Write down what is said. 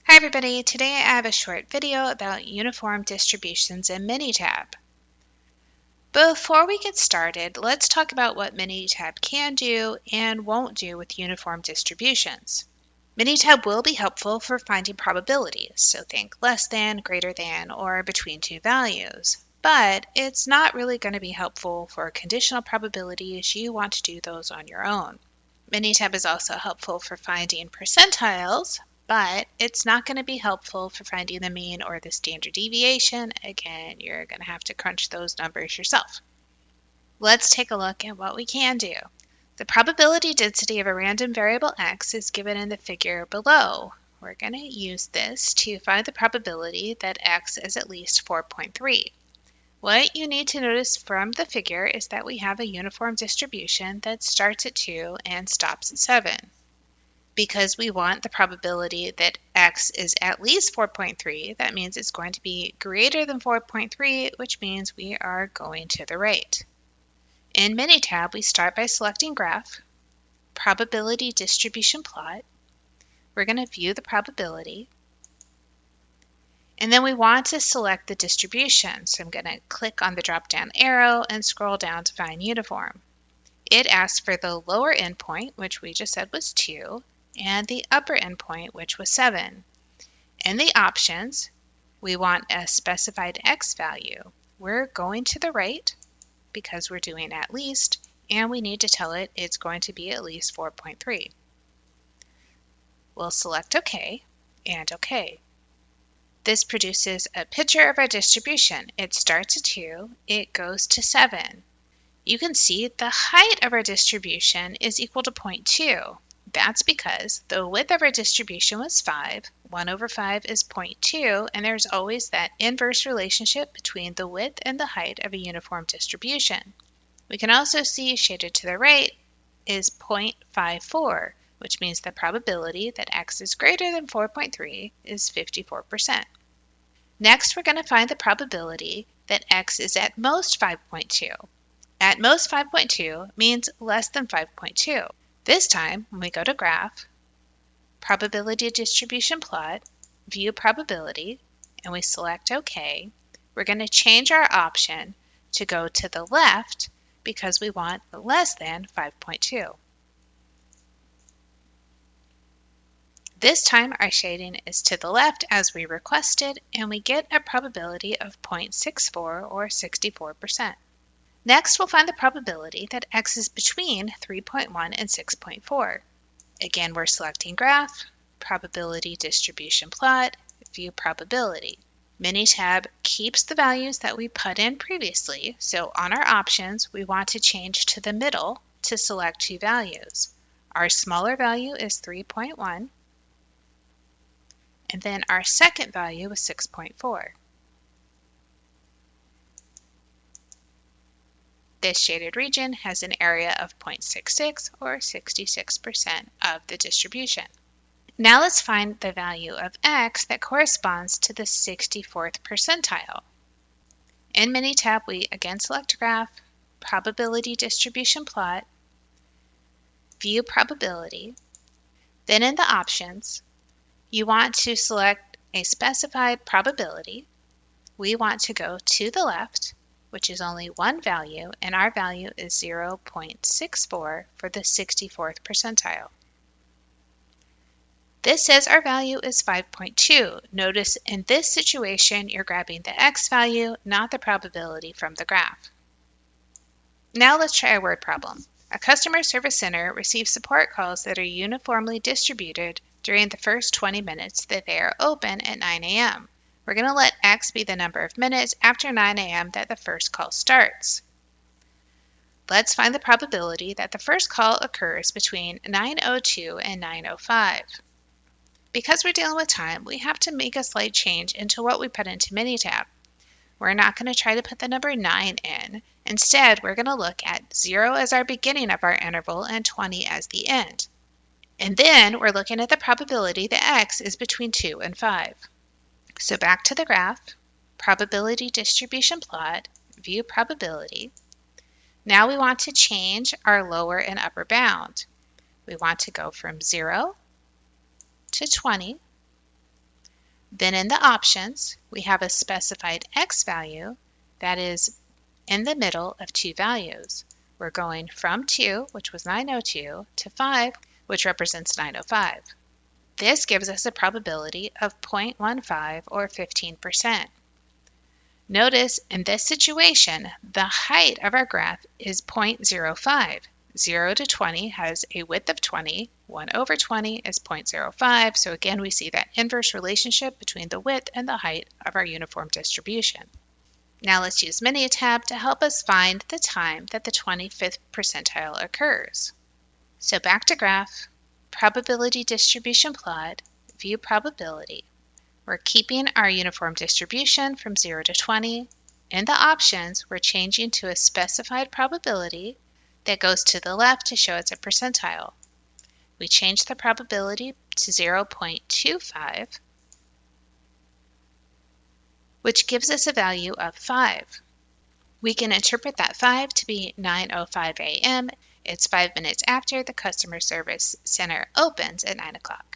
Hi everybody, today I have a short video about uniform distributions in Minitab. Before we get started, let's talk about what Minitab can do and won't do with uniform distributions. Minitab will be helpful for finding probabilities, so think less than, greater than, or between two values. But it's not really going to be helpful for conditional probabilities. You want to do those on your own. Minitab is also helpful for finding percentiles, but it's not going to be helpful for finding the mean or the standard deviation. Again, you're going to have to crunch those numbers yourself. Let's take a look at what we can do. The probability density of a random variable x is given in the figure below. We're going to use this to find the probability that x is at least 4.3. What you need to notice from the figure is that we have a uniform distribution that starts at 2 and stops at 7. Because we want the probability that x is at least 4.3, that means it's going to be greater than 4.3, which means we are going to the right. In Minitab, we start by selecting Graph, Probability Distribution Plot. We're going to view the probability. And then we want to select the distribution. So I'm going to click on the drop-down arrow and scroll down to find uniform. It asks for the lower endpoint, which we just said was 2, and the upper endpoint, which was 7. In the options, we want a specified x value. We're going to the right because we're doing at least, and we need to tell it it's going to be at least 4.3. We'll select OK and OK. This produces a picture of our distribution. It starts at 2, it goes to 7. You can see the height of our distribution is equal to 0.2. That's because the width of our distribution was 5. 1 over 5 is 0.2, and there's always that inverse relationship between the width and the height of a uniform distribution. We can also see shaded to the right is 0.54, which means the probability that x is greater than 4.3 is 54%. Next, we're going to find the probability that x is at most 5.2. At most 5.2 means less than 5.2. This time, when we go to Graph, Probability Distribution Plot, View Probability, and we select OK, we're going to change our option to go to the left because we want less than 5.2. This time our shading is to the left as we requested, and we get a probability of 0.64 or 64%. Next, we'll find the probability that x is between 3.1 and 6.4. Again, we're selecting Graph, Probability Distribution Plot, View Probability. Minitab keeps the values that we put in previously, so on our options, we want to change to the middle to select two values. Our smaller value is 3.1, and then our second value is 6.4. This shaded region has an area of 0.66 or 66% of the distribution. Now let's find the value of x that corresponds to the 64th percentile. In Minitab, we again select Graph, Probability Distribution Plot, View Probability. Then in the options, you want to select a specified probability. We want to go to the left, which is only one value, and our value is 0.64 for the 64th percentile. This says our value is 5.2. Notice in this situation, you're grabbing the x value, not the probability from the graph. Now let's try a word problem. A customer service center receives support calls that are uniformly distributed during the first 20 minutes that they are open at 9 a.m. We're going to let x be the number of minutes after 9 a.m. that the first call starts. Let's find the probability that the first call occurs between 9:02 and 9:05. Because we're dealing with time, we have to make a slight change into what we put into Minitab. We're not going to try to put the number 9 in. Instead, we're going to look at 0 as our beginning of our interval and 20 as the end. And then we're looking at the probability that x is between 2 and 5. So back to the graph, Probability Distribution Plot, View Probability. Now we want to change our lower and upper bound. We want to go from 0 to 20, Then in the options, we have a specified X value that is in the middle of two values. We're going from 2, which was 902, to 5, which represents 905. This gives us a probability of 0.15 or 15%. Notice in this situation, the height of our graph is 0.05. 0 to 20 has a width of 20. 1 over 20 is 0.05. So again, we see that inverse relationship between the width and the height of our uniform distribution. Now let's use Minitab to help us find the time that the 25th percentile occurs. So back to graph, probability distribution plot, view probability. We're keeping our uniform distribution from 0 to 20. In the options, we're changing to a specified probability that goes to the left to show it's a percentile. We change the probability to 0.25, which gives us a value of 5. We can interpret that 5 to be 9:05 a.m. It's 5 minutes after the customer service center opens at 9 o'clock.